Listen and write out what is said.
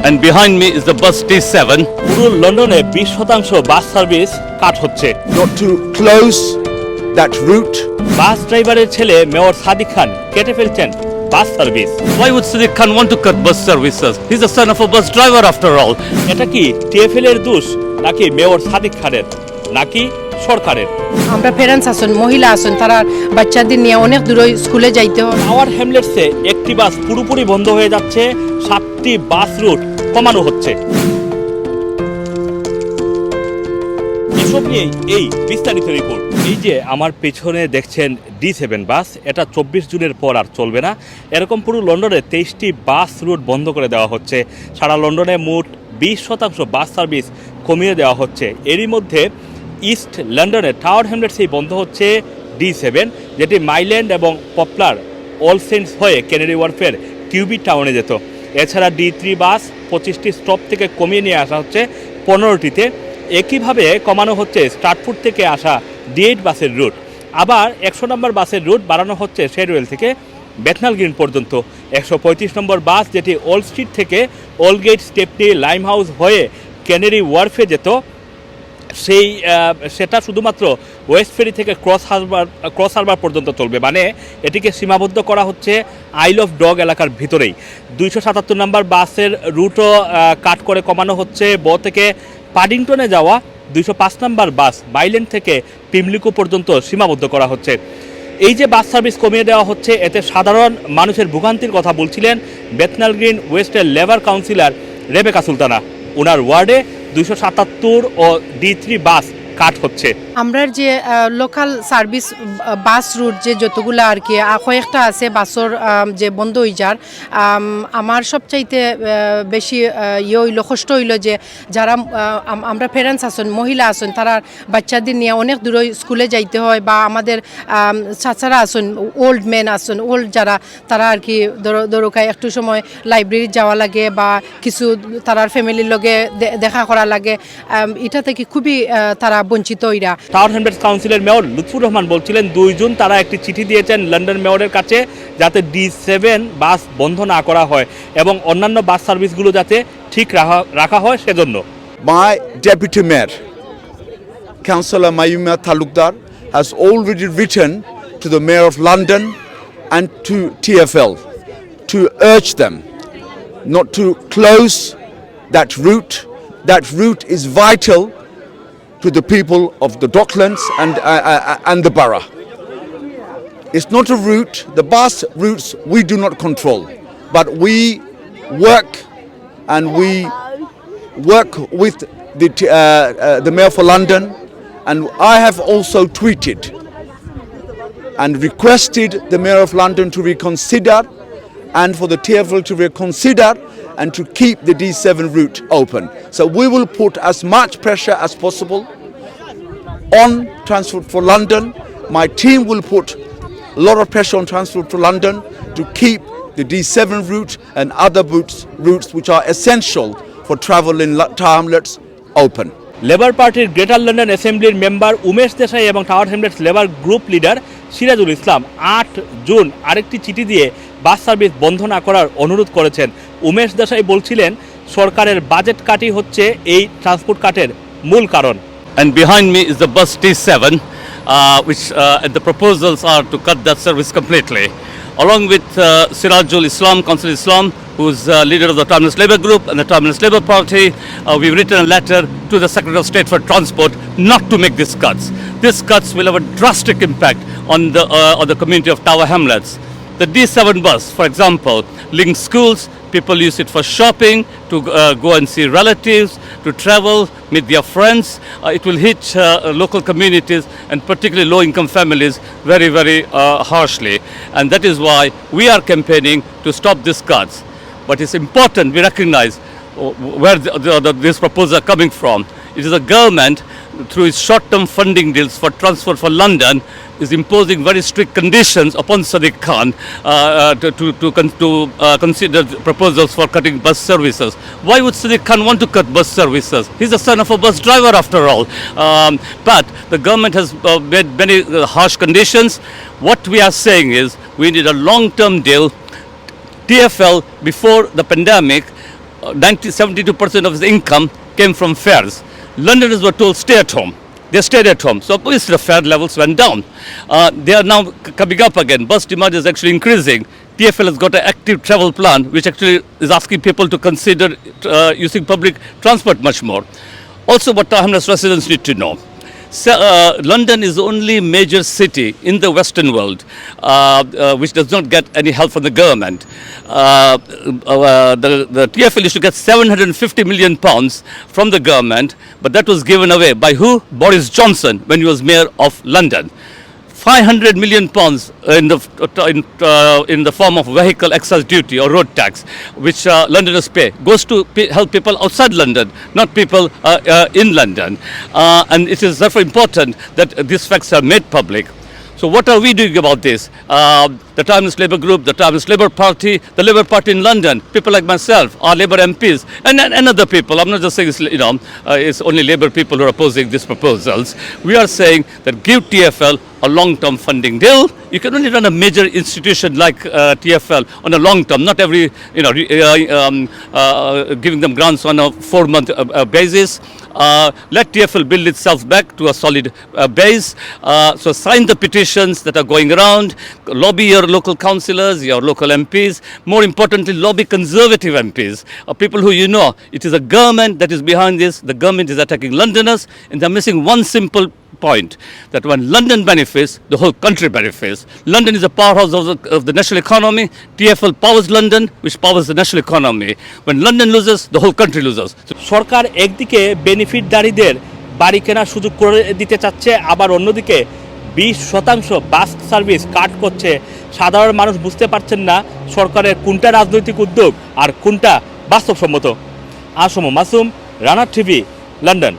And behind me is the bus T7. পুরো লন্ডনে 20% bus service কাট হচ্ছে। not to close that route. বাস ড্রাইভারের ছেলে মেয়র সাদিক খান কেটে ফেলছেন bus service. Why would Sadiq Khan want to cut bus services? He's the son of a bus driver after all. এটা কি TfL এর দোষ নাকি মেয়র সাদিক খানের নাকি সরকারের? আমরা প্যারেন্টস আছেন, মহিলা আছেন, তারা বাচ্চাদের নিয়ে অনেক দূরে স্কুলে যাইতে হয়। টাওয়ার হ্যামলেটসে একটি বাস পুরোপুরি বন্ধ হয়ে যাচ্ছে, 7টি বাস রুট কমানো হচ্ছে। এসব নিয়েই এই বিস্তারিত রিপোর্ট। এই যে আমার পেছনে দেখছেন D7 বাস, এটা 24 জুনের পর আর চলবে না। এরকম পুরো লন্ডনে 23টি বাস রুট বন্ধ করে দেওয়া হচ্ছে। সারা লন্ডনে মোট 20% বাস সার্ভিস কমিয়ে দেওয়া হচ্ছে। এরই মধ্যে ইস্ট লন্ডনে টাওয়ার হ্যামলেটসেই বন্ধ হচ্ছে D7, যেটি মাইল্যান্ড এবং পপলার অল সেন্টস হয়ে কেনেডি ওয়ার্ফের কিউবি টাউনে যেত। এছাড়া D3 বাস 25টি স্টপ থেকে কমিয়ে নিয়ে আসা হচ্ছে 15টিতে। একইভাবে কমানো হচ্ছে স্ট্রাটফোর্ড থেকে আসা D8 বাসের রুট। আবার 100 নম্বর বাসের রুট বাড়ানো হচ্ছে শেডওয়েল থেকে বেথনাল গ্রিন পর্যন্ত। 135 নম্বর বাস, যেটি ওল্ড স্ট্রিট থেকে ওলগেট, স্টেপনি, লাইম হাউস হয়ে কেনেডি ওয়ার্ফে যেত, সেটা শুধুমাত্র ওয়েস্ট ফেরি থেকে ক্রস হারবার পর্যন্ত চলবে। মানে এটিকে সীমাবদ্ধ করা হচ্ছে আইল অফ ডগ এলাকার ভিতরেই। 277 নম্বর বাসের রুটও কাট করে কমানো হচ্ছে। থেকে পাডিংটনে যাওয়া 205 নম্বর বাস মাইল্যান্ড থেকে পিমলিকো পর্যন্ত সীমাবদ্ধ করা হচ্ছে। এই যে বাস সার্ভিস কমিয়ে দেওয়া হচ্ছে, এতে সাধারণ মানুষের ভোগান্তির কথা বলছিলেন বেথনাল গ্রিন ওয়েস্টের লেবার কাউন্সিলর রেবেকা সুলতানা। ওনার ওয়ার্ডে 277 ও D3 বাস কাট হচ্ছে। আমরা যে লোকাল সার্ভিস বাস রুট যে যতগুলো আর কি কয়েকটা আছে বাসর যে বন্ধ হয়ে যার, আমার সবচাইতে বেশি হইল কষ্ট হইল যে যারা আমরা প্যারেন্টস আছেন, মহিলা আছেন, তারা বাচ্চাদের নিয়ে অনেক দূরে স্কুলে যাইতে হয়, বা আমাদের চাচারা আছেন, ওল্ড ম্যান আছেন, ওল্ড যারা, তারা আর কি দরকার একটু সময় লাইব্রেরি যাওয়া লাগে বা কিছু তারার ফ্যামিলির লগে দেখা করা লাগে। এটা থেকে খুবই তারা বঞ্চিত হইরা। টাউন হ্যামলেটস কাউন্সিলের মেয়র লুৎফুর রহমান বলছিলেন 2 জুন তারা একটি চিঠি দিয়েছেন লন্ডন মেয়রের কাছে যাতে D7 বাস বন্ধ না করা হয় এবং অন্যান্য বাস সার্ভিসগুলো যাতে ঠিক রাখা হয় সেজন্য। My deputy mayor, Councillor Mayuma Talukdar, has already written to the Mayor of London and to TfL to urge them not to close that route. That route is vital to the people of the Docklands and the borough. It's not a route, the bus routes we do not control, but we work with the Mayor for London, and I have also tweeted and requested the Mayor of London to reconsider and for the TfL to reconsider and to keep the D7 route open. So we will put as much pressure as possible on Transport for London. My team will put a lot of pressure on Transport for London to keep the D7 route and other routes which are essential for travel in Tower Hamlets open. Labour পার্টির Greater London অ্যাসেম্বলির member Umesh Desai এবং Tower Hamlets Labour group leader Sirajul Islam 8 June আরেকটি চিঠি দিয়ে bus service বন্ধ না করার অনুরোধ করেছেন। উমেশ দেশাই বলছিলেন সরকারের বাজেট কাটই হচ্ছে এই ট্রান্সপোর্ট কাটের মূল কারণ। And behind me is the bus T7, which the proposals are to cut that service completely. Along with Sirajul Islam, Councillor Islam, who's leader of the Terminus Labour Group and the Terminus Labour Party, we've written a letter to the Secretary of State for Transport not to make these cuts. These cuts will have a drastic impact on the community of Tower Hamlets. The D7 bus, for example, links schools. People use it for shopping, to go and see relatives, to travel, meet their friends. It will hit local communities and particularly low-income families very, very harshly. And that is why we are campaigning to stop these cuts. But it's important we recognize where these proposals are coming from. It is the government, through its short-term funding deals for Transport for London, is imposing very strict conditions upon Sadiq Khan to consider proposals for cutting bus services. Why would Sadiq Khan want to cut bus services? He's the son of a bus driver after all. But the government has made many harsh conditions. What we are saying is we need a long-term deal. TfL, before the pandemic, 72% of his income came from fares. Londoners were told stay at home. They stayed at home. So obviously the fare levels went down. They are now coming up again. Bus demand is actually increasing. TfL has got an active travel plan which actually is asking people to consider using public transport much more. Also what Tahmnas residents need to know. London is the only major city in the Western world which does not get any help from the government. The TfL used to get 750 million pounds from the government, but that was given away by who? Boris Johnson when he was mayor of London. 500 million pounds in the form of vehicle excise duty or road tax, which Londoners pay, goes to help people outside London, not people in London. And it is therefore important that these facts are made public. So what are we doing about this? The Timeless Labour Group, the Timeless Labour Party, the Labour Party in London, people like myself, our Labour MPs, and other people. I'm not just saying it's only Labour people who are opposing these proposals. We are saying that give TfL a long-term funding deal. You can only run a major institution like TfL on a long term, not every, giving them grants on a 4-month basis. Let TfL build itself back to a solid base. So sign the petitions that are going around, lobby your local councillors, your local MPs, more importantly, lobby Conservative MPs, people who it is a government that is behind this. The government is attacking Londoners, and they're missing one simple point, that when London benefits, the whole country benefits. London is a powerhouse of the national economy. TfL powers London, which powers the national economy. When London loses, the whole country loses. সরকার একদিকে বেনিফিটদারীদের বাড়ি কেনার সুযোগ করে দিতে চাচ্ছে, আবার অন্যদিকে 20% bus service কাট করছে। সাধারণ মানুষ বুঝতে পারছেন না সরকারের কোনটা রাজনৈতিক উদ্যোগ আর কোনটা বাস্তবসম্মত। Assam Masum, Rana TV, London.